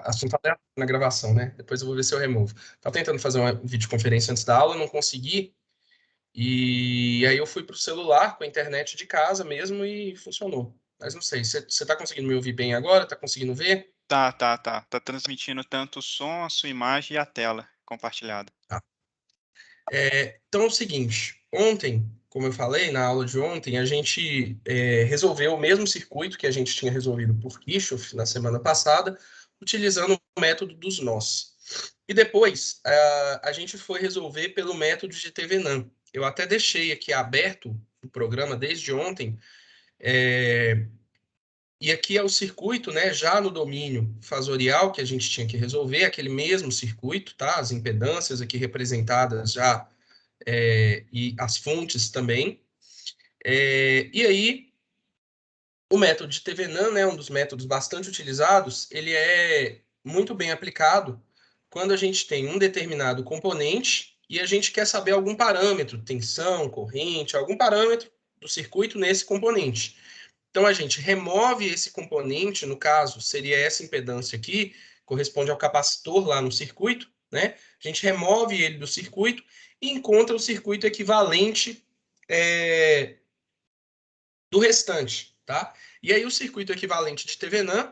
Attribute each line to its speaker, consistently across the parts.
Speaker 1: assunto até na gravação, né? Depois eu vou ver se eu removo. Tava tentando fazer uma videoconferência antes da aula, não consegui. E aí eu fui pro celular com a internet de casa mesmo e funcionou. Mas não sei, você tá conseguindo me ouvir bem agora? Tá conseguindo ver?
Speaker 2: Tá transmitindo tanto o som, a sua imagem e a tela compartilhada.
Speaker 1: Tá. Então é o seguinte, ontem, como eu falei, na aula de ontem, a gente resolveu o mesmo circuito que a gente tinha resolvido por Kirchhoff na semana passada, utilizando o método dos nós. E depois, a gente foi resolver pelo método de Thevenin. Eu até deixei aqui aberto o programa desde ontem, e aqui é o circuito, né, já no domínio fasorial que a gente tinha que resolver, aquele mesmo circuito, tá? As impedâncias aqui representadas já, e as fontes também. E aí, o método de Thevenin, né, um dos métodos bastante utilizados, ele é muito bem aplicado quando a gente tem um determinado componente e a gente quer saber algum parâmetro, tensão, corrente, algum parâmetro do circuito nesse componente. Então, a gente remove esse componente, no caso, seria essa impedância aqui, corresponde ao capacitor lá no circuito, né? A gente remove ele do circuito e encontra o circuito equivalente do restante, tá? E aí o circuito equivalente de Thevenin,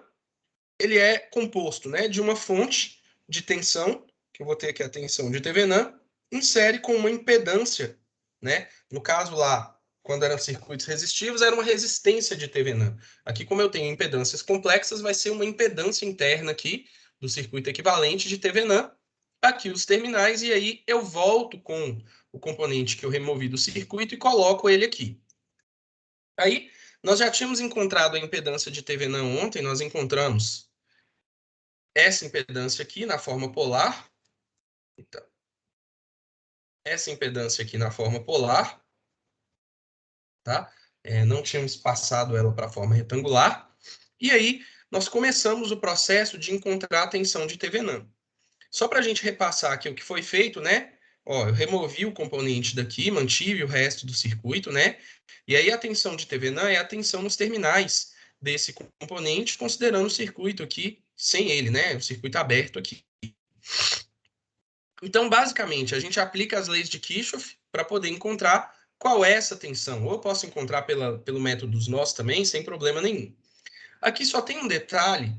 Speaker 1: ele é composto, né, de uma fonte de tensão, que eu vou ter aqui a tensão de Thevenin, em série com uma impedância, né? No caso lá, quando eram circuitos resistivos, era uma resistência de Thevenin. Aqui, como eu tenho impedâncias complexas, vai ser uma impedância interna aqui do circuito equivalente de Thevenin. Aqui os terminais, e aí eu volto com o componente que eu removi do circuito e coloco ele aqui. Aí, nós já tínhamos encontrado a impedância de Thevenin ontem, nós encontramos essa impedância aqui na forma polar. Então, essa impedância aqui na forma polar, tá? Não tínhamos passado ela para a forma retangular. E aí, nós começamos o processo de encontrar a tensão de Thevenin. Só para a gente repassar aqui o que foi feito, né? Ó, eu removi o componente daqui, mantive o resto do circuito, né? E aí a tensão de Thevenin é a tensão nos terminais desse componente, considerando o circuito aqui sem ele, né? O circuito aberto aqui. Então, basicamente, a gente aplica as leis de Kirchhoff para poder encontrar qual é essa tensão. Ou eu posso encontrar pelo método dos nós também, sem problema nenhum. Aqui só tem um detalhe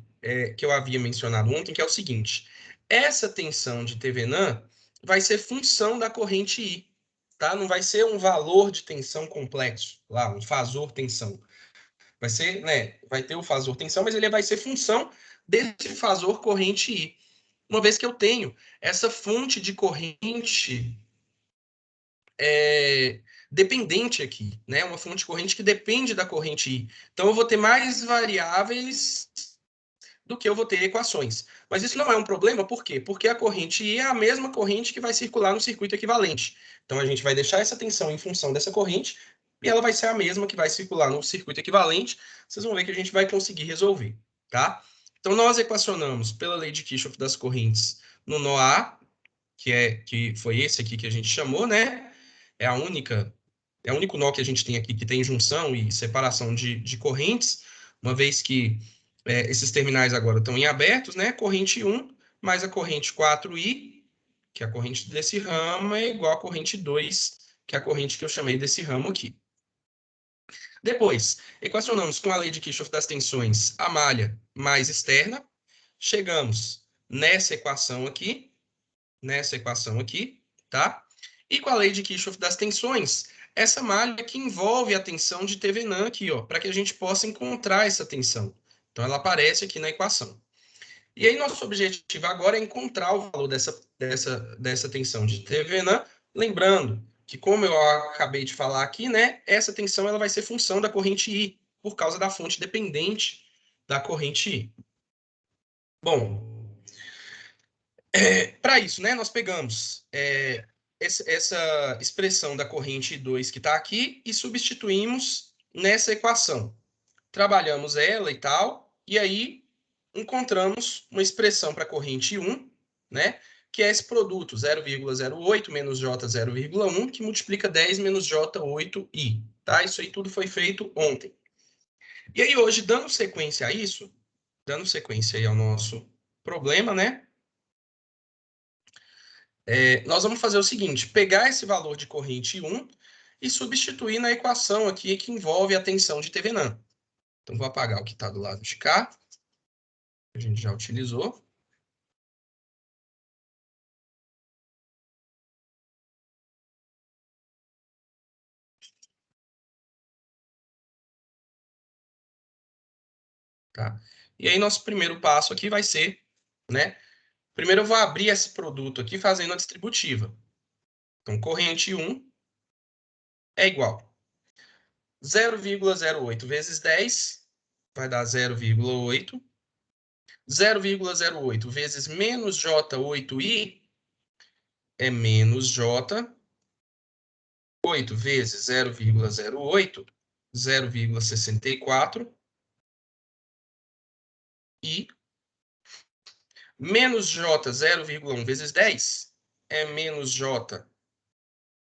Speaker 1: que eu havia mencionado ontem, que é o seguinte. Essa tensão de Thevenin vai ser função da corrente I, tá? Não vai ser um valor de tensão complexo, lá, um fasor tensão. Vai ser, né, vai ter o fasor tensão, mas ele vai ser função desse fasor corrente I. Uma vez que eu tenho essa fonte de corrente dependente aqui, né? Uma fonte de corrente que depende da corrente I. Então, eu vou ter mais variáveis do que eu vou ter equações. Mas isso não é um problema, por quê? Porque a corrente I é a mesma corrente que vai circular no circuito equivalente. Então, a gente vai deixar essa tensão em função dessa corrente e ela vai ser a mesma que vai circular no circuito equivalente. Vocês vão ver que a gente vai conseguir resolver, tá? Então, nós equacionamos pela lei de Kirchhoff das correntes no nó A, que foi esse aqui que a gente chamou, né? É o único nó que a gente tem aqui que tem junção e separação de correntes, uma vez que esses terminais agora estão em abertos, né? Corrente 1 mais a corrente 4i, que é a corrente desse ramo, é igual a corrente 2, que é a corrente que eu chamei desse ramo aqui. Depois, equacionamos com a lei de Kirchhoff das tensões a malha mais externa, chegamos nessa equação aqui, tá? E com a lei de Kirchhoff das tensões, essa malha que envolve a tensão de Thevenin aqui, ó, para que a gente possa encontrar essa tensão. Então, ela aparece aqui na equação. E aí, nosso objetivo agora é encontrar o valor dessa tensão de Thevenin, lembrando que, como eu acabei de falar aqui, né, essa tensão ela vai ser função da corrente I, por causa da fonte dependente da corrente I. Bom, para isso, né, nós pegamos essa expressão da corrente 2 que está aqui e substituímos nessa equação. Trabalhamos ela e tal, e aí encontramos uma expressão para a corrente 1, né, que é esse produto 0,08 menos J 0,1, que multiplica 10 menos J 8i. Tá? Isso aí tudo foi feito ontem. E aí hoje, dando sequência a isso, dando sequência aí ao nosso problema, né? Nós vamos fazer o seguinte, pegar esse valor de corrente 1 e substituir na equação aqui que envolve a tensão de Thevenin. Então, vou apagar o que está do lado de cá, que a gente já utilizou. Tá? E aí, nosso primeiro passo aqui vai ser, né? Primeiro eu vou abrir esse produto aqui fazendo a distributiva. Então, corrente 1 é igual 0,08 vezes 10 vai dar 0,8. 0,08 vezes menos J8I é menos J. 8 vezes 0,08, 0,64. E menos J 0,1 vezes 10 é menos J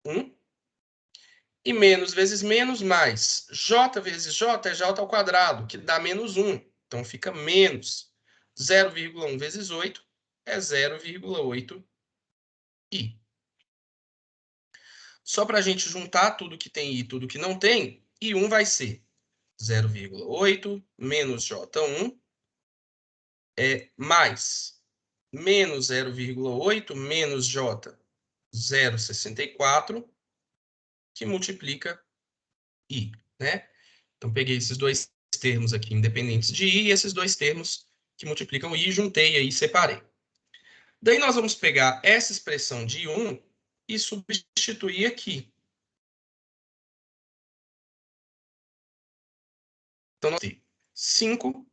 Speaker 1: 1. E menos vezes menos mais J vezes J é J ao quadrado, que dá menos 1. Então fica menos 0,1 vezes 8 é 0,8 I. Só para a gente juntar tudo que tem I e tudo que não tem, I1 vai ser 0,8 menos J1 mais menos 0,8 menos J 0,64 que multiplica I, né? Então, peguei esses dois termos aqui independentes de I e esses dois termos que multiplicam I, juntei aí e separei. Daí nós vamos pegar essa expressão de I1 e substituir aqui. Então, nós temos 5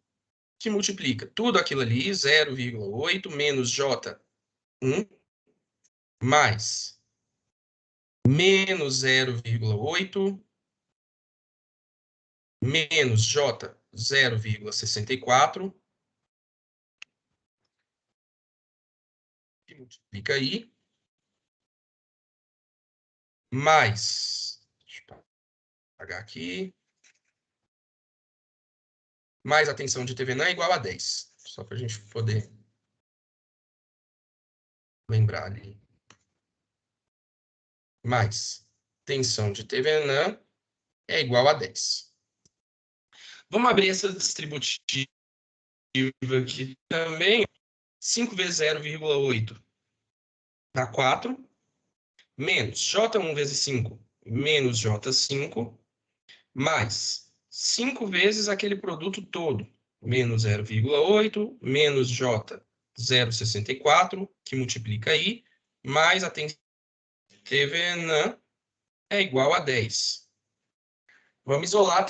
Speaker 1: que multiplica tudo aquilo ali, 0,8 menos J1 mais menos 0,8 menos J 0,64 que multiplica aí mais, deixa eu apagar aqui, mais a tensão de Thevenin é igual a 10. Só para a gente poder lembrar ali. Mais tensão de Thevenin é igual a 10. Vamos abrir essa distributiva aqui também. 5 vezes 0,8 dá 4. Menos J1 vezes 5 menos J5 mais 5 vezes aquele produto todo, menos 0,8, menos J 0,64, que multiplica I, mais a Thevenin é igual a 10. Vamos isolar a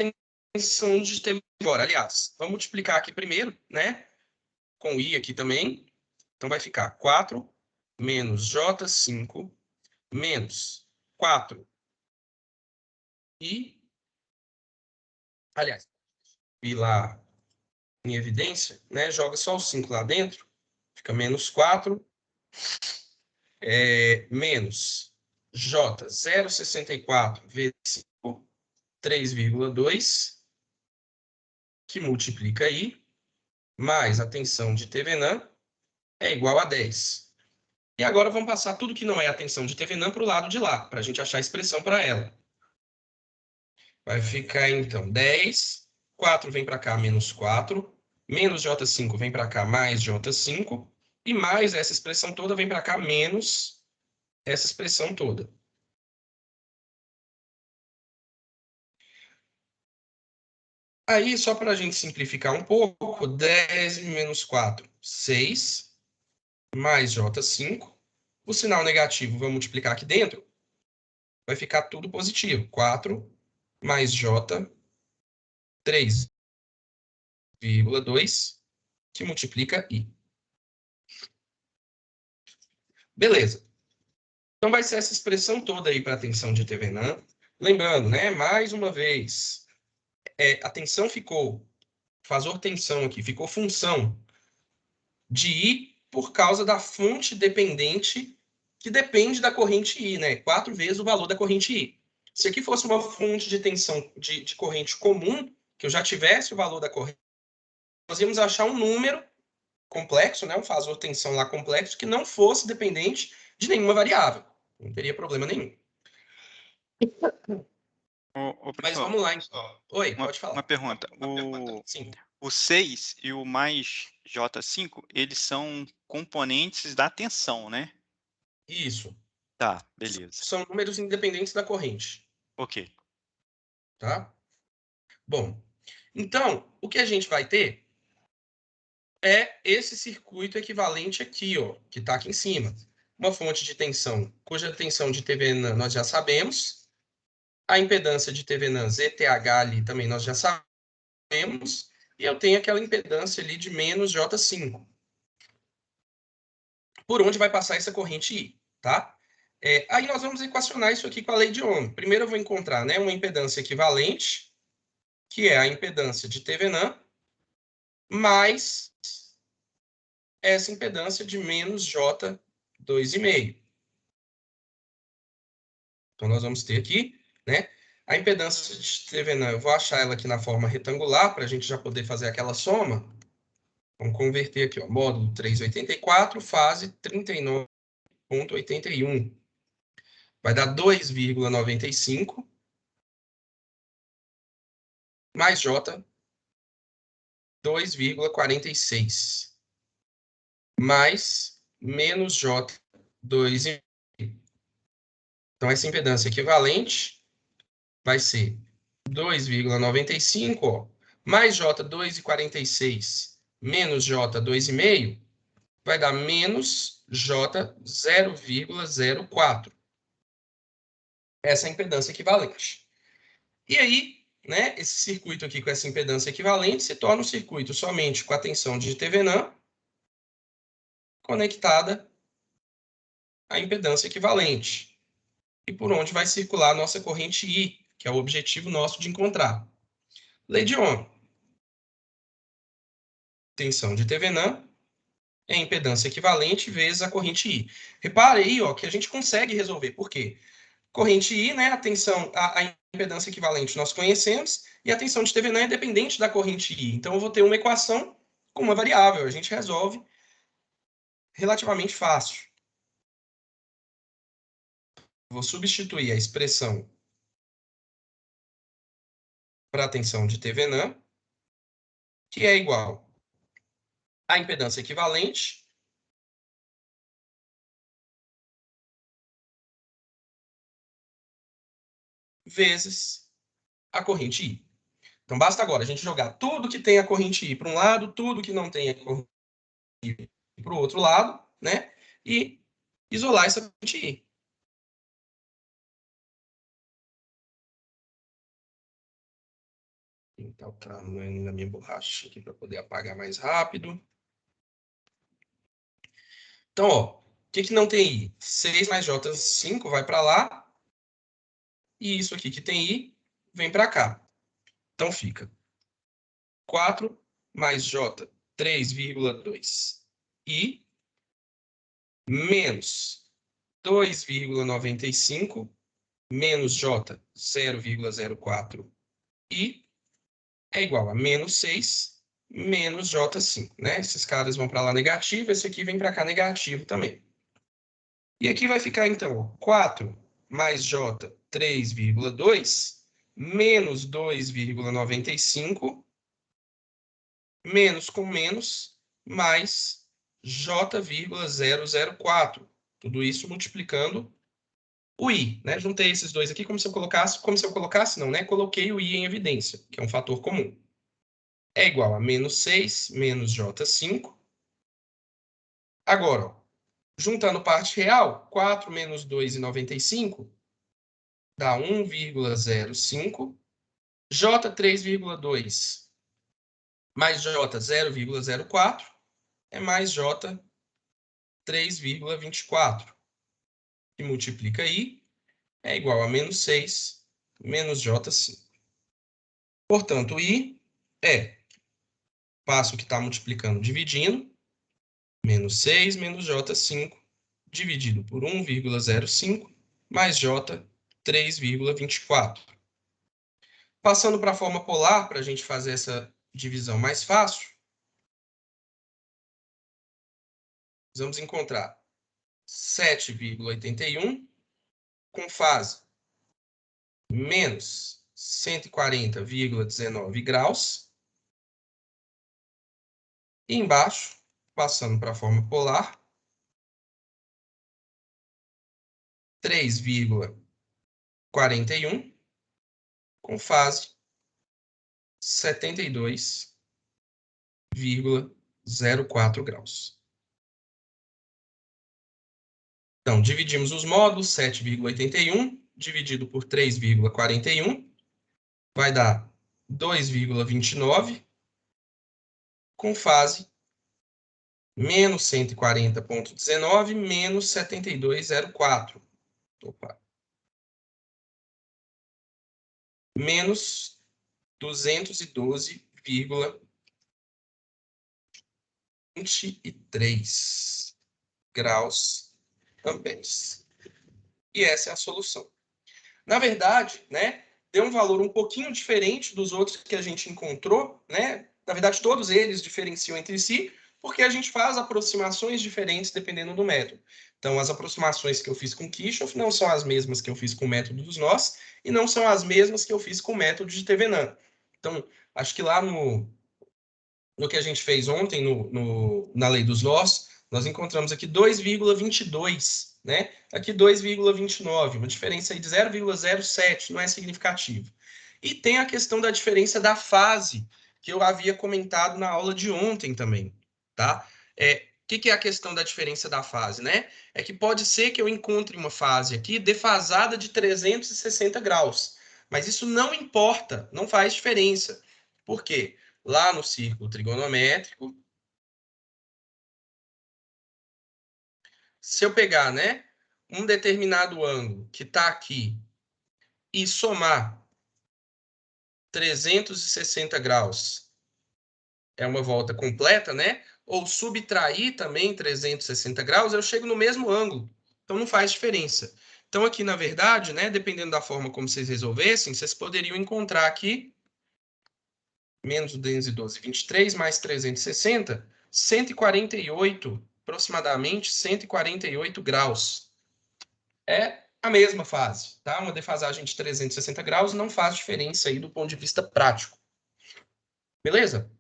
Speaker 1: tensão de Thevenin agora. Aliás, vamos multiplicar aqui primeiro, né? Com I aqui também. Então vai ficar 4 menos J5 menos 4 I. Aliás, ir lá em evidência, né? Joga só o 5 lá dentro, fica menos 4, menos J 0,64 vezes 5, 3,2, que multiplica I, mais a tensão de Thevenin é igual a 10. E agora vamos passar tudo que não é a tensão de Thevenin para o lado de lá, para a gente achar a expressão para ela. Vai ficar, então, 10, 4 vem para cá, menos 4, menos J5 vem para cá, mais J5, e mais essa expressão toda vem para cá, menos essa expressão toda. Aí, só para a gente simplificar um pouco, 10 menos 4, 6, mais J5. O sinal negativo, vamos multiplicar aqui dentro, vai ficar tudo positivo. 4 mais J, 3,2, que multiplica I. Beleza. Então, vai ser essa expressão toda aí para a tensão de Thevenin. Lembrando, né, mais uma vez, a tensão ficou, fator tensão aqui, ficou função de I por causa da fonte dependente que depende da corrente I, né? 4 vezes o valor da corrente I. Se aqui fosse uma fonte de tensão de corrente comum, que eu já tivesse o valor da corrente, nós íamos achar um número complexo, né, um fasor tensão lá complexo, que não fosse dependente de nenhuma variável. Não teria problema nenhum.
Speaker 2: Ô,
Speaker 1: Mas
Speaker 2: professor,
Speaker 1: vamos lá, então. Oi,
Speaker 2: uma,
Speaker 1: pode falar.
Speaker 2: uma pergunta.
Speaker 1: Sim.
Speaker 2: O 6 e o mais J5, eles são componentes da tensão, né?
Speaker 1: Isso.
Speaker 2: Tá, beleza.
Speaker 1: São números independentes da corrente,
Speaker 2: Ok.
Speaker 1: tá? Bom, então, o que a gente vai ter é esse circuito equivalente aqui, ó, que está aqui em cima. Uma fonte de tensão, cuja tensão de TVNAN nós já sabemos. A impedância de TVNAN ZTH ali também nós já sabemos. E eu tenho aquela impedância ali de menos J5. Por onde vai passar essa corrente I, tá? Aí nós vamos equacionar isso aqui com a lei de Ohm. Primeiro eu vou encontrar, né, uma impedância equivalente, que é a impedância de TVNAN, mais essa impedância de menos J2,5. Então, nós vamos ter aqui, né, a impedância de TVNAN. Eu vou achar ela aqui na forma retangular, para a gente já poder fazer aquela soma. Vamos converter aqui, ó, módulo 384, fase 39,81. Vai dar 2,95 mais J 2,46 mais menos J 2,5. Então, essa impedância equivalente vai ser 2,95, ó, mais J 2,46 menos J 2,5 vai dar menos J 0,04. Essa é a impedância equivalente. E aí, né, esse circuito aqui com essa impedância equivalente se torna um circuito somente com a tensão de TVNAN conectada à impedância equivalente. E por onde vai circular a nossa corrente I, que é o objetivo nosso de encontrar. Lei de Ohm. Tensão de TVNAN é a impedância equivalente vezes a corrente I. Repare aí, ó, que a gente consegue resolver. Por quê? Corrente I, né, a impedância equivalente nós conhecemos, e a tensão de TVNAN é dependente da corrente I. Então, eu vou ter uma equação com uma variável. A gente resolve relativamente fácil. Vou substituir a expressão para a tensão de TVNAN, que é igual à impedância equivalente vezes a corrente I. Então, basta agora a gente jogar tudo que tem a corrente I para um lado, tudo que não tem a corrente I para o outro lado, né? E isolar essa corrente I. Então, tá na minha borracha aqui para poder apagar mais rápido. Então, ó, o que não tem I? 6 mais J5 vai para lá. E isso aqui que tem I vem para cá. Então, fica 4 mais J 3,2 I menos 2,95 menos J 0,04 I é igual a menos 6 menos J5, né? Esses caras vão para lá negativo, esse aqui vem para cá negativo também. E aqui vai ficar, então, 4 mais J 3,2 menos 2,95 menos com menos mais J,004. Tudo isso multiplicando o I, né? Juntei esses dois aqui como se eu colocasse, não, né? Coloquei o I em evidência, que é um fator comum. É igual a menos 6 menos J5. Agora, ó, juntando parte real, 4 menos 2,95 dá 1,05. J 3,2 mais J 0,04 é mais J 3,24. Que multiplica I é igual a menos 6 menos J5. Portanto, I é, passo que está multiplicando, dividindo, menos 6 menos J5, dividido por 1,05, mais J 3,24. Passando para a forma polar, para a gente fazer essa divisão mais fácil, vamos encontrar 7,81 com fase menos 140,19 graus. E embaixo, passando para a forma polar, 3,41 com fase 72,04 graus. Então, dividimos os módulos, 7,81 dividido por 3,41 vai dar 2,29 com fase menos 140,19 menos 72,04. Opa. Menos 212,23 graus amperes. E essa é a solução. Na verdade, né, deu um valor um pouquinho diferente dos outros que a gente encontrou, né? Na verdade, todos eles diferenciam entre si, porque a gente faz aproximações diferentes dependendo do método. Então, as aproximações que eu fiz com Kirchhoff não são as mesmas que eu fiz com o método dos nós, e não são as mesmas que eu fiz com o método de Thevenin. Então, acho que lá no que a gente fez ontem, na lei dos nós, nós encontramos aqui 2,22, né? Aqui 2,29, uma diferença aí de 0,07, não é significativo. E tem a questão da diferença da fase, que eu havia comentado na aula de ontem também, tá? O que é a questão da diferença da fase, né? É que pode ser que eu encontre uma fase aqui defasada de 360 graus, mas isso não importa, não faz diferença. Por quê? Lá no círculo trigonométrico, se eu pegar, né, um determinado ângulo que está aqui e somar 360 graus, é uma volta completa, né? Ou subtrair também 360 graus, eu chego no mesmo ângulo. Então não faz diferença. Então aqui, na verdade, né, dependendo da forma como vocês resolvessem, vocês poderiam encontrar aqui menos 212, 23 mais 360, 148, aproximadamente 148 graus. É a mesma fase, tá? Uma defasagem de 360 graus não faz diferença aí do ponto de vista prático. Beleza?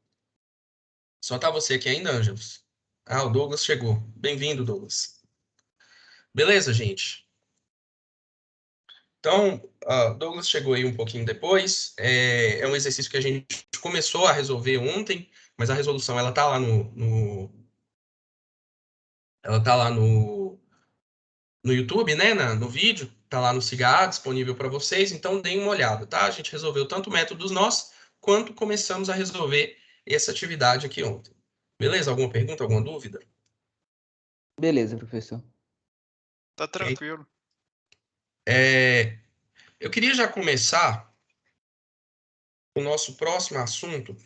Speaker 1: Só tá você aqui ainda, Ângelos? Ah, o Douglas chegou. Bem-vindo, Douglas. Beleza, gente? Então, Douglas chegou aí um pouquinho depois. É um exercício que a gente começou a resolver ontem, mas a resolução ela tá lá ela tá lá no YouTube, né, no vídeo, tá lá no SIGA disponível para vocês, então deem uma olhada, tá? A gente resolveu tanto o método dos nós, quanto começamos a resolver essa atividade aqui ontem. Beleza? Alguma pergunta, alguma dúvida?
Speaker 3: Beleza, professor.
Speaker 2: Tá tranquilo.
Speaker 1: Eu queria já começar o nosso próximo assunto,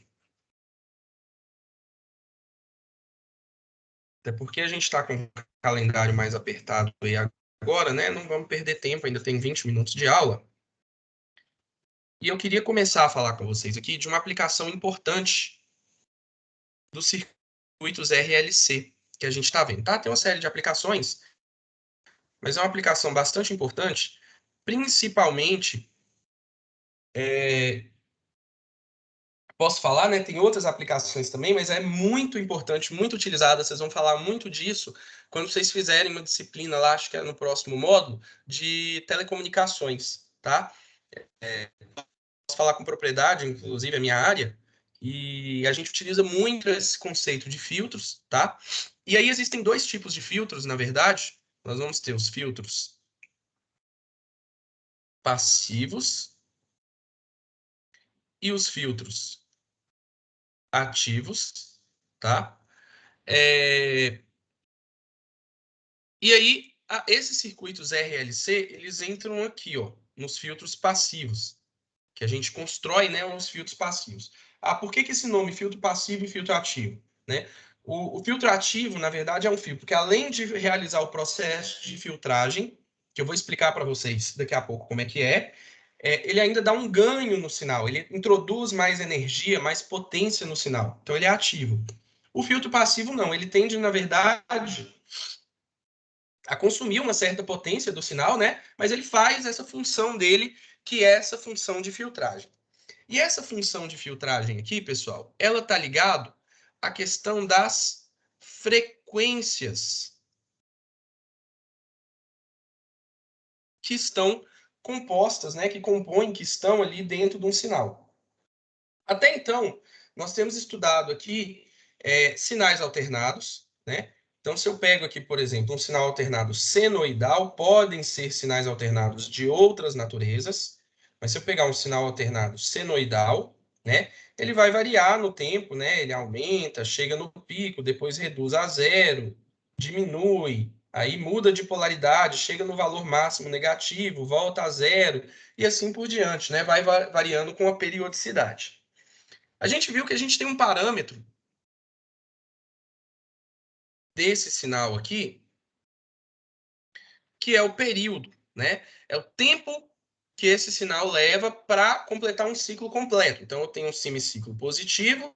Speaker 1: até porque a gente está com um calendário mais apertado aí agora, né? Não vamos perder tempo, ainda tem 20 minutos de aula. E eu queria começar a falar com vocês aqui de uma aplicação importante dos circuitos RLC que a gente está vendo, tá? Tem uma série de aplicações, mas é uma aplicação bastante importante, principalmente, posso falar, né? Tem outras aplicações também, mas é muito importante, muito utilizada. Vocês vão falar muito disso quando vocês fizerem uma disciplina lá, acho que é no próximo módulo, de telecomunicações, tá? Posso falar com propriedade, inclusive a minha área, e a gente utiliza muito esse conceito de filtros, tá? E aí existem dois tipos de filtros, na verdade. Nós vamos ter os filtros passivos e os filtros ativos, tá? E aí, esses circuitos RLC, eles entram aqui, ó, nos filtros passivos, que a gente constrói, né, os filtros passivos. Por que esse nome, filtro passivo e filtro ativo? Né? O filtro ativo, na verdade, é um filtro que, além de realizar o processo de filtragem, que eu vou explicar para vocês daqui a pouco como é que ele ainda dá um ganho no sinal, ele introduz mais energia, mais potência no sinal. Então, ele é ativo. O filtro passivo, não. Ele tende, na verdade, a consumir uma certa potência do sinal, né? Mas ele faz essa função dele, que é essa função de filtragem. E essa função de filtragem aqui, pessoal, ela está ligada à questão das frequências que estão compostas, né? Que compõem, que estão ali dentro de um sinal. Até então, nós temos estudado aqui sinais alternados, né? Então, se eu pego aqui, por exemplo, um sinal alternado senoidal, podem ser sinais alternados de outras naturezas, mas se eu pegar um sinal alternado senoidal, né, ele vai variar no tempo, né? Ele aumenta, chega no pico, depois reduz a zero, diminui, aí muda de polaridade, chega no valor máximo negativo, volta a zero, e assim por diante, né? Vai variando com a periodicidade. A gente viu que a gente tem um parâmetro desse sinal aqui, que é o período, né? É o tempo que esse sinal leva para completar um ciclo completo. Então, eu tenho um semiciclo positivo,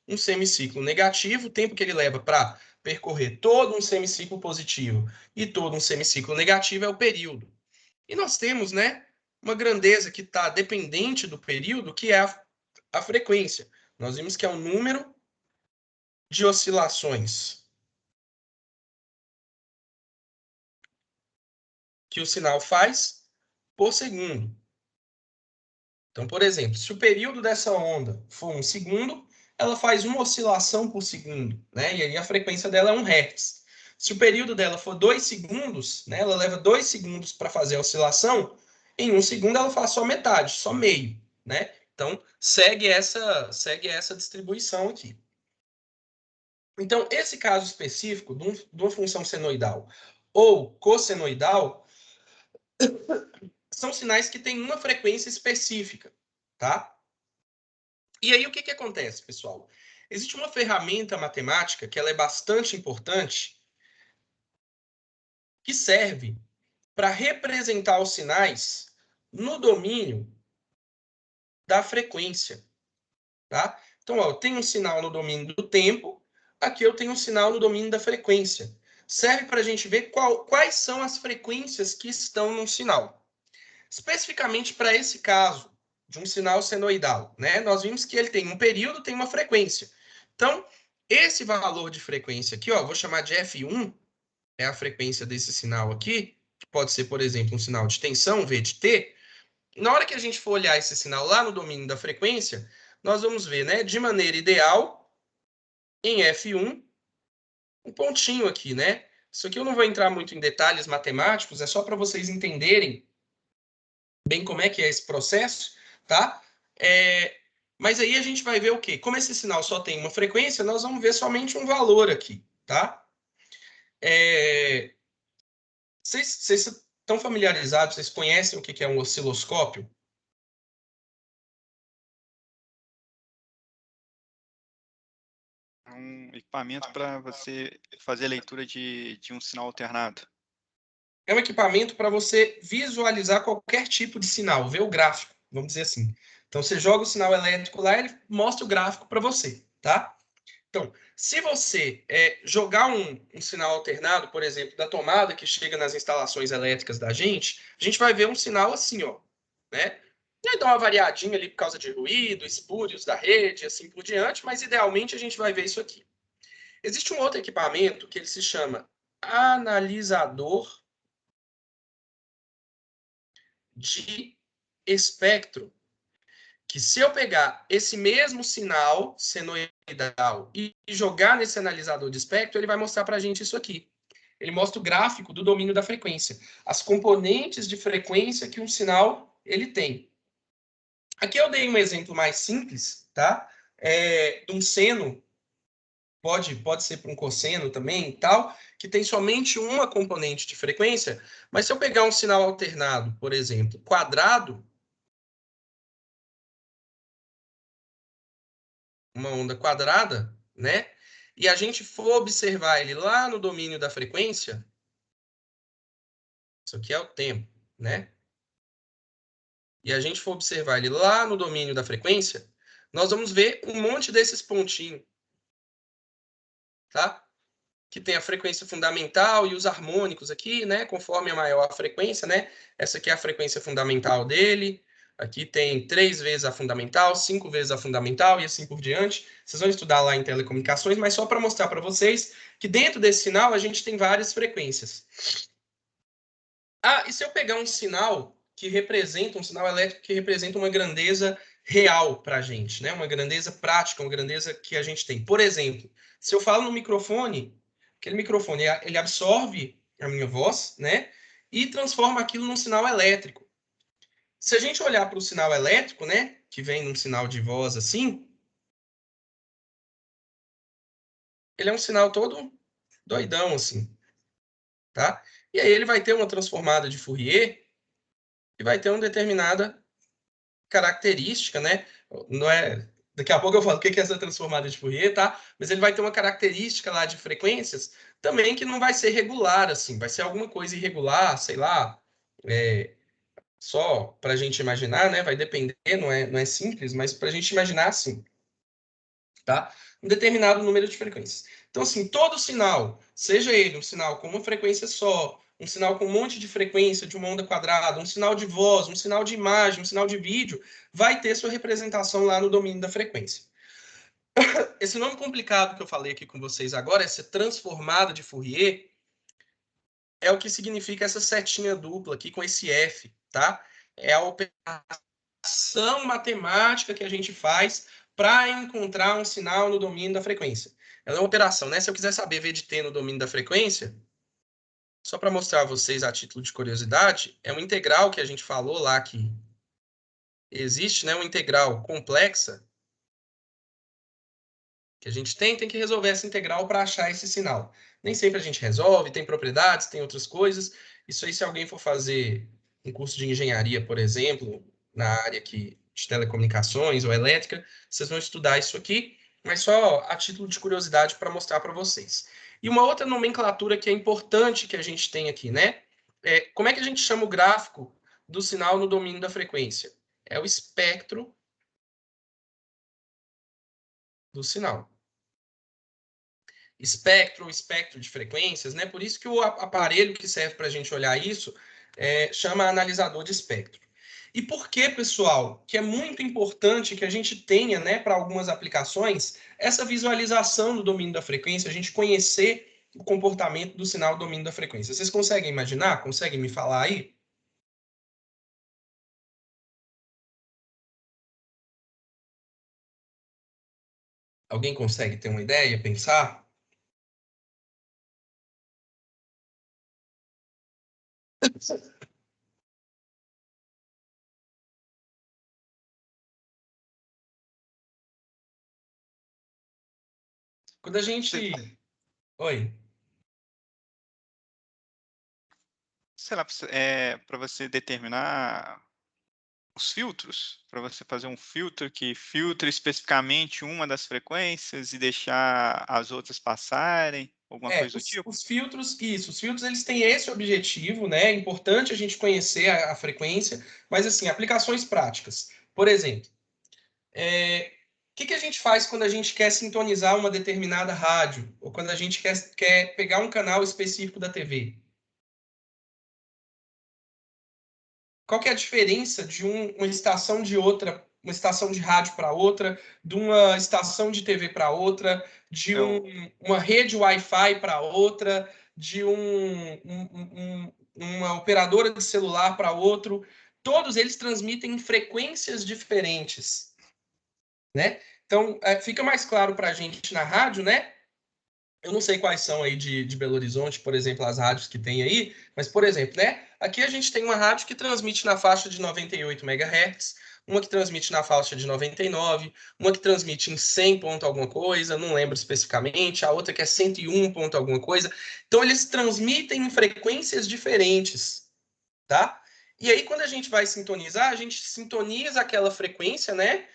Speaker 1: um semiciclo negativo, o tempo que ele leva para percorrer todo um semiciclo positivo e todo um semiciclo negativo é o período. E nós temos, né, uma grandeza que está dependente do período, que é a frequência. Nós vimos que é o número de oscilações que o sinal faz por segundo. Então, por exemplo, se o período dessa onda for 1 segundo, ela faz uma oscilação por segundo, né? E aí a frequência dela é 1 Hz. Se o período dela for 2 segundos, né? Ela leva 2 segundos para fazer a oscilação, em 1 segundo ela faz só metade, só meio, né? Então, segue essa distribuição aqui. Então, esse caso específico de uma função senoidal ou cossenoidal são sinais que têm uma frequência específica, tá? E aí o que acontece, pessoal? Existe uma ferramenta matemática que ela é bastante importante, que serve para representar os sinais no domínio da frequência, tá? Então, ó, eu tenho um sinal no domínio do tempo, aqui eu tenho um sinal no domínio da frequência. Serve para a gente ver quais são as frequências que estão no sinal. Especificamente para esse caso de um sinal senoidal, né? Nós vimos que ele tem um período, tem uma frequência. Então, esse valor de frequência aqui, ó, vou chamar de F1, é a frequência desse sinal aqui, que pode ser, por exemplo, um sinal de tensão, V de T. Na hora que a gente for olhar esse sinal lá no domínio da frequência, nós vamos ver, né, de maneira ideal, em F1, um pontinho aqui, né? Isso aqui eu não vou entrar muito em detalhes matemáticos, é só para vocês entenderem bem como é que é esse processo, tá? Mas aí a gente vai ver o quê? Como esse sinal só tem uma frequência, nós vamos ver somente um valor aqui, tá? Vocês estão familiarizados, vocês conhecem o que é um osciloscópio?
Speaker 2: Um equipamento para você fazer a leitura de um sinal alternado.
Speaker 1: É um equipamento para você visualizar qualquer tipo de sinal, ver o gráfico, vamos dizer assim. Então, você joga o sinal elétrico lá, ele mostra o gráfico para você, tá? Então, se você jogar um sinal alternado, por exemplo, da tomada que chega nas instalações elétricas da gente, a gente vai ver um sinal assim, ó, né? E aí dá uma variadinha ali por causa de ruído, espúrios da rede, assim por diante, mas idealmente a gente vai ver isso aqui. Existe um outro equipamento que ele se chama analisador de espectro, que se eu pegar esse mesmo sinal senoidal e jogar nesse analisador de espectro, ele vai mostrar para a gente isso aqui. Ele mostra o gráfico do domínio da frequência, as componentes de frequência que um sinal ele tem. Aqui eu dei um exemplo mais simples, tá? De um seno, pode ser para um cosseno também e tal, que tem somente uma componente de frequência, mas se eu pegar um sinal alternado, por exemplo, quadrado, uma onda quadrada, né? E a gente for observar ele lá no domínio da frequência, isso aqui é o tempo, né? E a gente for observar ele lá no domínio da frequência, nós vamos ver um monte desses pontinhos, tá? que tem a frequência fundamental e os harmônicos aqui, né? Conforme é maior a frequência, né? Essa aqui é a frequência fundamental dele. Aqui tem 3 vezes a fundamental, 5 vezes a fundamental e assim por diante. Vocês vão estudar lá em telecomunicações, mas só para mostrar para vocês que dentro desse sinal a gente tem várias frequências. Ah, e se eu pegar um sinal que representa, um sinal elétrico que representa uma grandeza real para a gente, né? Uma grandeza prática, uma grandeza que a gente tem. Por exemplo, se eu falo no microfone, aquele microfone ele absorve a minha voz, né? E transforma aquilo num sinal elétrico. Se a gente olhar para o sinal elétrico, né? Que vem num sinal de voz assim, ele é um sinal todo doidão assim, tá? E aí ele vai ter uma transformada de Fourier e vai ter uma determinada característica, né? Não é. Daqui a pouco eu falo o que é essa transformada de Fourier, tá? Mas ele vai ter uma característica lá de frequências também que não vai ser regular, assim, vai ser alguma coisa irregular, sei lá, só para a gente imaginar, né? Vai depender, não é simples, mas para a gente imaginar assim, tá? Um determinado número de frequências. Então, assim, todo sinal, seja ele um sinal com uma frequência só, um sinal com um monte de frequência de uma onda quadrada, um sinal de voz, um sinal de imagem, um sinal de vídeo, vai ter sua representação lá no domínio da frequência. Esse nome complicado que eu falei aqui com vocês agora, essa transformada de Fourier, é o que significa essa setinha dupla aqui com esse F, tá? É a operação matemática que a gente faz para encontrar um sinal no domínio da frequência. Ela é uma operação, né? Se eu quiser saber V de T no domínio da frequência, só para mostrar a vocês a título de curiosidade, é uma integral que a gente falou lá que existe, né? Uma integral complexa que a gente tem que resolver essa integral para achar esse sinal. Nem sempre a gente resolve, tem propriedades, tem outras coisas. Isso aí, se alguém for fazer um curso de engenharia, por exemplo, na área aqui de telecomunicações ou elétrica, vocês vão estudar isso aqui, mas só a título de curiosidade para mostrar para vocês. E uma outra nomenclatura que é importante que a gente tem aqui, né? Como é que a gente chama o gráfico do sinal no domínio da frequência? É o espectro do sinal. Espectro de frequências, né? Por isso que o aparelho que serve para a gente olhar isso chama analisador de espectro. E por que, pessoal, que é muito importante que a gente tenha, né, para algumas aplicações, essa visualização do domínio da frequência, a gente conhecer o comportamento do sinal do domínio da frequência. Vocês conseguem imaginar? Conseguem me falar aí? Alguém consegue ter uma ideia, pensar? Quando a gente... Oi.
Speaker 2: Sei lá, para você determinar os filtros, para você fazer um filtro que filtre especificamente uma das frequências e deixar as outras passarem, alguma coisa do tipo?
Speaker 1: Os filtros, isso, os filtros eles têm esse objetivo, né? É importante a gente conhecer a frequência, mas assim, aplicações práticas. Por exemplo, o que a gente faz quando a gente quer sintonizar uma determinada rádio, ou quando a gente quer pegar um canal específico da TV? Qual que é a diferença de uma estação de outra, uma estação de rádio para outra, de uma estação de TV para outra, de uma rede Wi-Fi para outra, de uma operadora de celular para outro? Todos eles transmitem em frequências diferentes, né? Então, fica mais claro para a gente na rádio, né? Eu não sei quais são aí de Belo Horizonte, por exemplo, as rádios que tem aí, mas, por exemplo, né? Aqui a gente tem uma rádio que transmite na faixa de 98 MHz, uma que transmite na faixa de 99, uma que transmite em 100 ponto alguma coisa, não lembro especificamente, a outra que é 101 ponto alguma coisa. Então, eles transmitem em frequências diferentes, tá? E aí, quando a gente vai sintonizar, a gente sintoniza aquela frequência, né?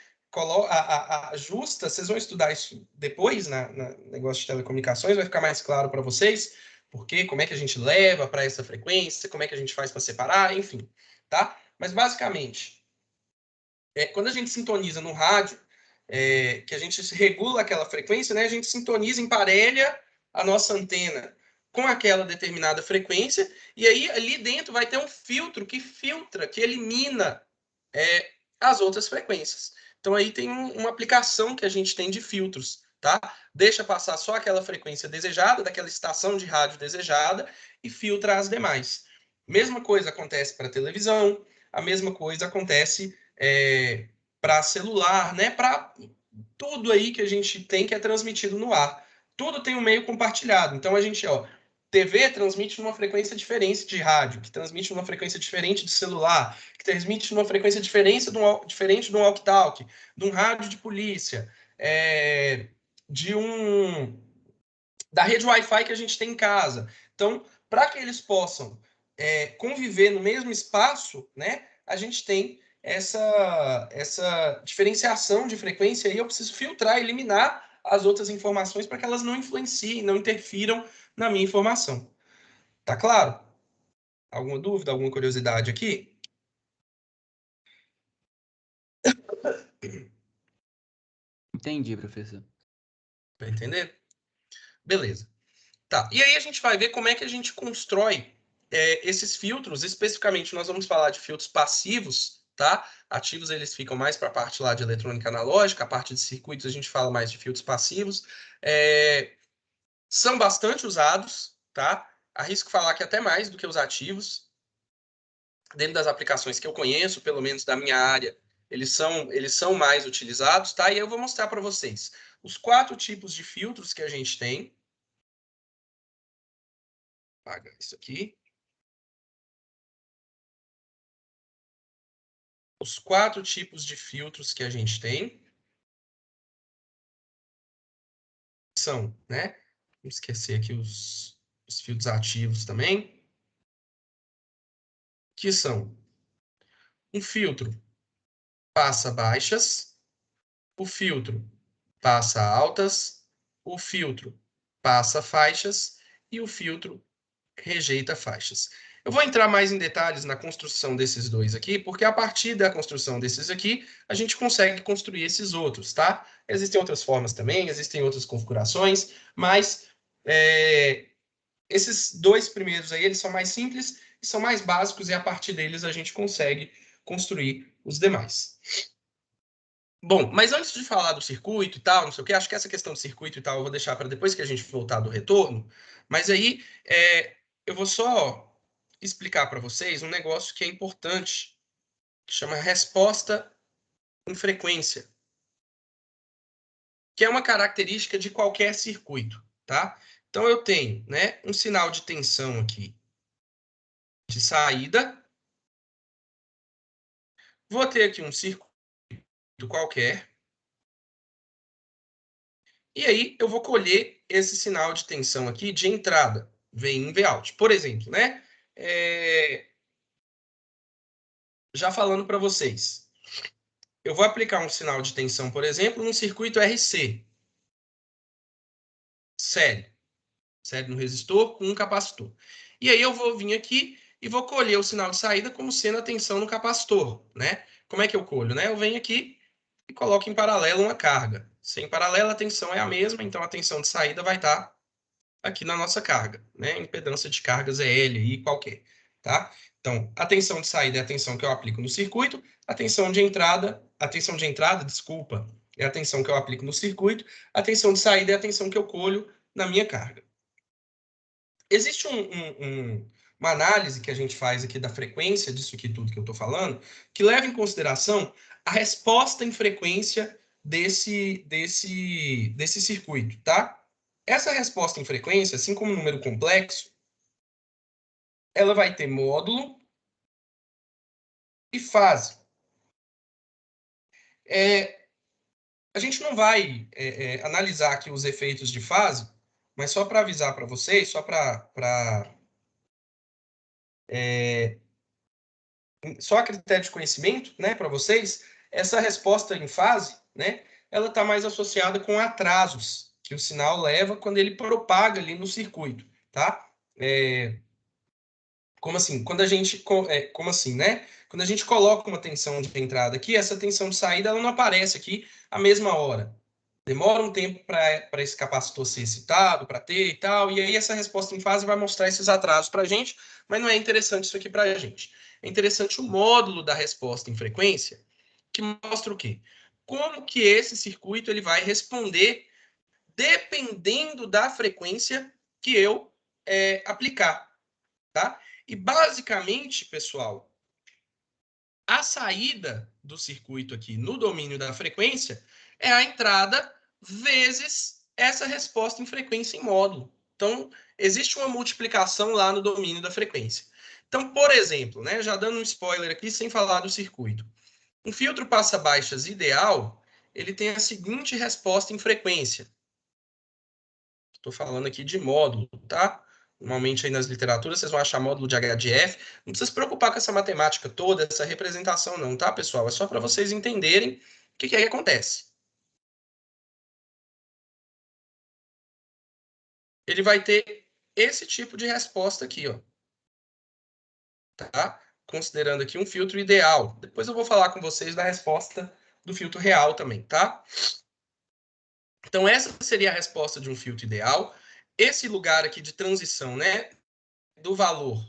Speaker 1: Ajusta, vocês vão estudar isso depois na negócio de telecomunicações, vai ficar mais claro para vocês, porque como é que a gente leva para essa frequência, como é que a gente faz para separar, enfim, tá? Mas basicamente, quando a gente sintoniza no rádio, que a gente regula aquela frequência, né? A gente sintoniza, emparelha a nossa antena com aquela determinada frequência, e aí ali dentro vai ter um filtro que filtra, que elimina as outras frequências. Então aí tem uma aplicação que a gente tem de filtros, tá? Deixa passar só aquela frequência desejada, daquela estação de rádio desejada, e filtra as demais. Mesma coisa acontece para televisão, a mesma coisa acontece para celular, né? Para tudo aí que a gente tem que é transmitido no ar. Tudo tem um meio compartilhado. Então a gente, TV transmite numa frequência diferente de rádio, que transmite numa frequência diferente de celular, que transmite numa frequência diferente de um walkie-talkie, de um rádio de polícia, da rede Wi-Fi que a gente tem em casa. Então, para que eles possam conviver no mesmo espaço, né, a gente tem essa diferenciação de frequência e eu preciso filtrar, eliminar as outras informações para que elas não influenciem, não interfiram na minha informação. Tá claro? Alguma dúvida, alguma curiosidade aqui?
Speaker 3: Entendi, professor.
Speaker 1: Para entender? Beleza. Tá. E aí a gente vai ver como é que a gente constrói esses filtros. Especificamente, nós vamos falar de filtros passivos, tá? Ativos, eles ficam mais para a parte lá de eletrônica analógica, a parte de circuitos a gente fala mais de filtros passivos. São bastante usados, tá? Arrisco falar que até mais do que os ativos. Dentro das aplicações que eu conheço, pelo menos da minha área, eles são mais utilizados, tá? E eu vou mostrar para vocês os 4 tipos de filtros que a gente tem. Apaga isso aqui. Os 4 tipos de filtros que a gente tem são, né? Vamos esquecer aqui os filtros ativos também, que são um filtro passa baixas, o filtro passa altas, o filtro passa faixas e o filtro rejeita faixas. Eu vou entrar mais em detalhes na construção desses dois aqui, porque a partir da construção desses aqui, a gente consegue construir esses outros, tá? Existem outras formas também, existem outras configurações, mas esses dois primeiros aí, eles são mais simples e são mais básicos, e a partir deles a gente consegue construir os demais. Bom, mas antes de falar do circuito e tal, não sei o que, acho que essa questão de circuito e tal eu vou deixar para depois que a gente voltar do retorno, mas aí eu vou só explicar para vocês um negócio que é importante, que chama resposta em frequência, que é uma característica de qualquer circuito, tá? Então eu tenho, né, um sinal de tensão aqui de saída, vou ter aqui um circuito qualquer, e aí eu vou colher esse sinal de tensão aqui de entrada, VIN, Vout. Por exemplo, né? Já falando para vocês, eu vou aplicar um sinal de tensão, por exemplo, num circuito RC, série no resistor com um capacitor. E aí eu vou vir aqui e vou colher o sinal de saída como sendo a tensão no capacitor, né? Como é que eu colho, né? Eu venho aqui e coloco em paralelo uma carga. Se em paralelo a tensão é a mesma, então a tensão de saída vai estar aqui na nossa carga, né? A impedância de cargas é L aí qualquer, tá? Então, a tensão de saída é a tensão que eu aplico no circuito, a tensão de entrada, desculpa, é a tensão que eu aplico no circuito, a tensão de saída é a tensão que eu colho na minha carga. Existe uma análise que a gente faz aqui da frequência disso aqui tudo que eu estou falando, que leva em consideração a resposta em frequência desse circuito, tá? Essa resposta em frequência, assim como número complexo, ela vai ter módulo e fase. A gente não vai analisar aqui os efeitos de fase, mas só para avisar para vocês, só só a critério de conhecimento, né, para vocês, essa resposta em fase, né, ela está mais associada com atrasos que o sinal leva quando ele propaga ali no circuito, tá? Como assim? Como assim, né? Quando a gente coloca uma tensão de entrada aqui, essa tensão de saída ela não aparece aqui à mesma hora. Demora um tempo para esse capacitor ser excitado, para ter e tal, e aí essa resposta em fase vai mostrar esses atrasos para a gente, mas não é interessante isso aqui para a gente. É interessante o módulo da resposta em frequência, que mostra o quê? Como que esse circuito ele vai responder dependendo da frequência que eu aplicar, tá? E basicamente, pessoal, a saída do circuito aqui no domínio da frequência é a entrada vezes essa resposta em frequência em módulo. Então, existe uma multiplicação lá no domínio da frequência. Então, por exemplo, né, já dando um spoiler aqui, sem falar do circuito. Um filtro passa-baixas ideal, ele tem a seguinte resposta em frequência. Estou falando aqui de módulo, tá? Normalmente aí nas literaturas vocês vão achar módulo de HDF. Não precisa se preocupar com essa matemática toda, essa representação não, tá, pessoal? É só para vocês entenderem o que é que acontece. Ele vai ter esse tipo de resposta aqui, ó. Tá? Considerando aqui um filtro ideal. Depois eu vou falar com vocês da resposta do filtro real também, tá? Então essa seria a resposta de um filtro ideal. Esse lugar aqui de transição, né, do valor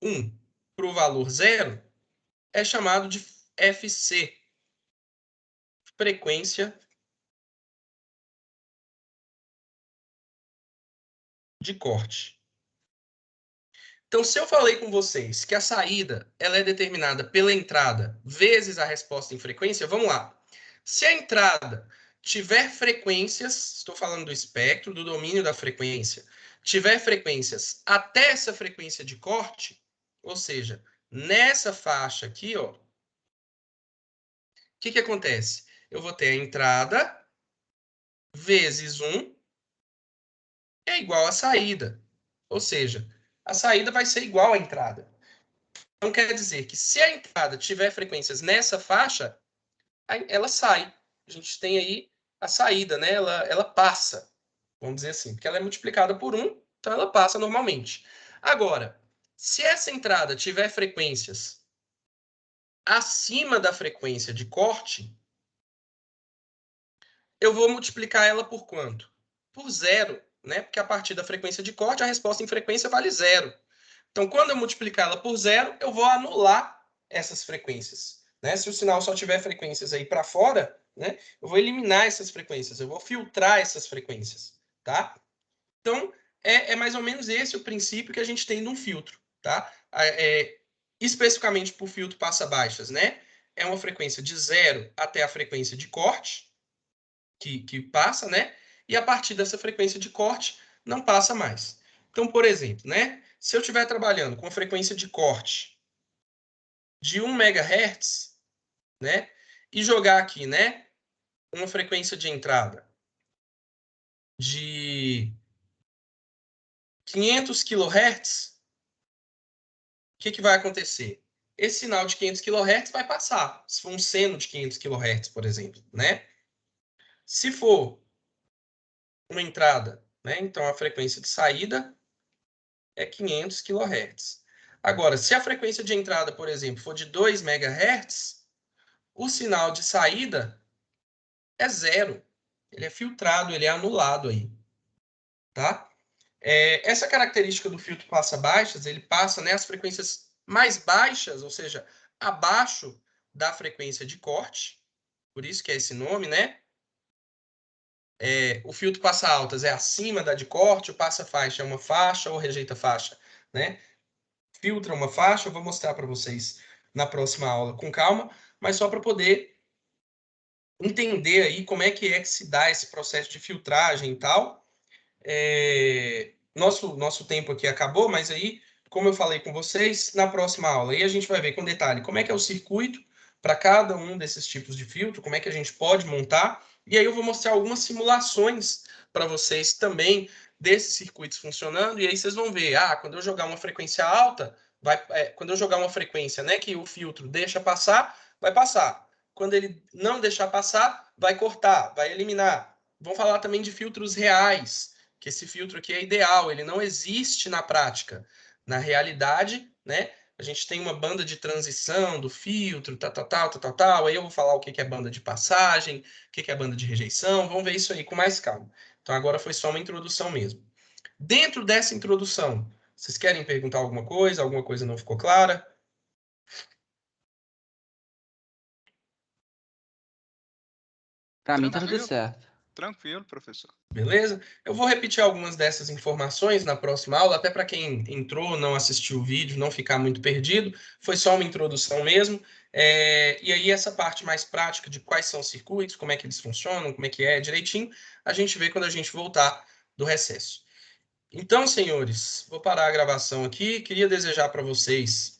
Speaker 1: 1 para o valor 0, é chamado de FC, frequência de corte. Então, se eu falei com vocês que a saída ela é determinada pela entrada vezes a resposta em frequência, vamos lá. Se a entrada tiver frequências, estou falando do espectro, do domínio da frequência, tiver frequências até essa frequência de corte, ou seja, nessa faixa aqui, ó, o que acontece? Eu vou ter a entrada vezes 1 é igual à saída. Ou seja, a saída vai ser igual à entrada. Então quer dizer que se a entrada tiver frequências nessa faixa, ela sai. A gente tem aí a saída, né? Ela passa, vamos dizer assim, porque ela é multiplicada por 1, então ela passa normalmente. Agora, se essa entrada tiver frequências acima da frequência de corte, eu vou multiplicar ela por quanto? Por 0, né? Porque a partir da frequência de corte, a resposta em frequência vale 0. Então, quando eu multiplicar ela por 0, eu vou anular essas frequências. Né? Se o sinal só tiver frequências aí para fora, né, eu vou eliminar essas frequências, eu vou filtrar essas frequências. Tá? Então, é mais ou menos esse o princípio que a gente tem num filtro. Tá? Especificamente para o filtro passa-baixas, né? É uma frequência de 0 até a frequência de corte, que passa, né? E a partir dessa frequência de corte, não passa mais. Então, por exemplo, né? Se eu estiver trabalhando com a frequência de corte de 1 MHz, né? E jogar aqui, né? Uma frequência de entrada de 500 kHz, o que vai acontecer? Esse sinal de 500 kHz vai passar, se for um seno de 500 kHz, por exemplo, né? Se for uma entrada, né? Então a frequência de saída é 500 kHz. Agora, se a frequência de entrada, por exemplo, for de 2 MHz, o sinal de saída é 0. Ele é filtrado, ele é anulado aí. Tá? Essa característica do filtro passa-baixas, ele passa, né, as frequências mais baixas, ou seja, abaixo da frequência de corte, por isso que é esse nome, né? O filtro passa-altas é acima da de corte, o passa-faixa é uma faixa ou rejeita faixa, né? Filtra uma faixa, eu vou mostrar para vocês na próxima aula com calma, mas só para poder entender aí como é que se dá esse processo de filtragem e tal. Nosso tempo aqui acabou, mas aí, como eu falei com vocês, na próxima aula, aí a gente vai ver com detalhe como é que é o circuito para cada um desses tipos de filtro, como é que a gente pode montar, e aí eu vou mostrar algumas simulações para vocês também desses circuitos funcionando, e aí vocês vão ver, quando eu jogar uma frequência alta, quando eu jogar uma frequência, né, que o filtro deixa passar, vai passar. Quando ele não deixar passar, vai cortar, vai eliminar. Vamos falar também de filtros reais, que esse filtro aqui é ideal, ele não existe na prática. Na realidade, né, a gente tem uma banda de transição do filtro, tal. Aí eu vou falar o que é banda de passagem, o que é banda de rejeição. Vamos ver isso aí com mais calma. Então agora foi só uma introdução mesmo. Dentro dessa introdução, vocês querem perguntar alguma coisa não ficou clara?
Speaker 3: Pra mim tá tudo
Speaker 2: Tranquilo.
Speaker 3: certo.
Speaker 2: Tranquilo, professor.
Speaker 1: Beleza? Eu vou repetir algumas dessas informações na próxima aula, até para quem entrou, não assistiu o vídeo, não ficar muito perdido. Foi só uma introdução mesmo. E aí, essa parte mais prática de quais são os circuitos, como é que eles funcionam, como é que é direitinho, a gente vê quando a gente voltar do recesso. Então, senhores, vou parar a gravação aqui. Queria desejar para vocês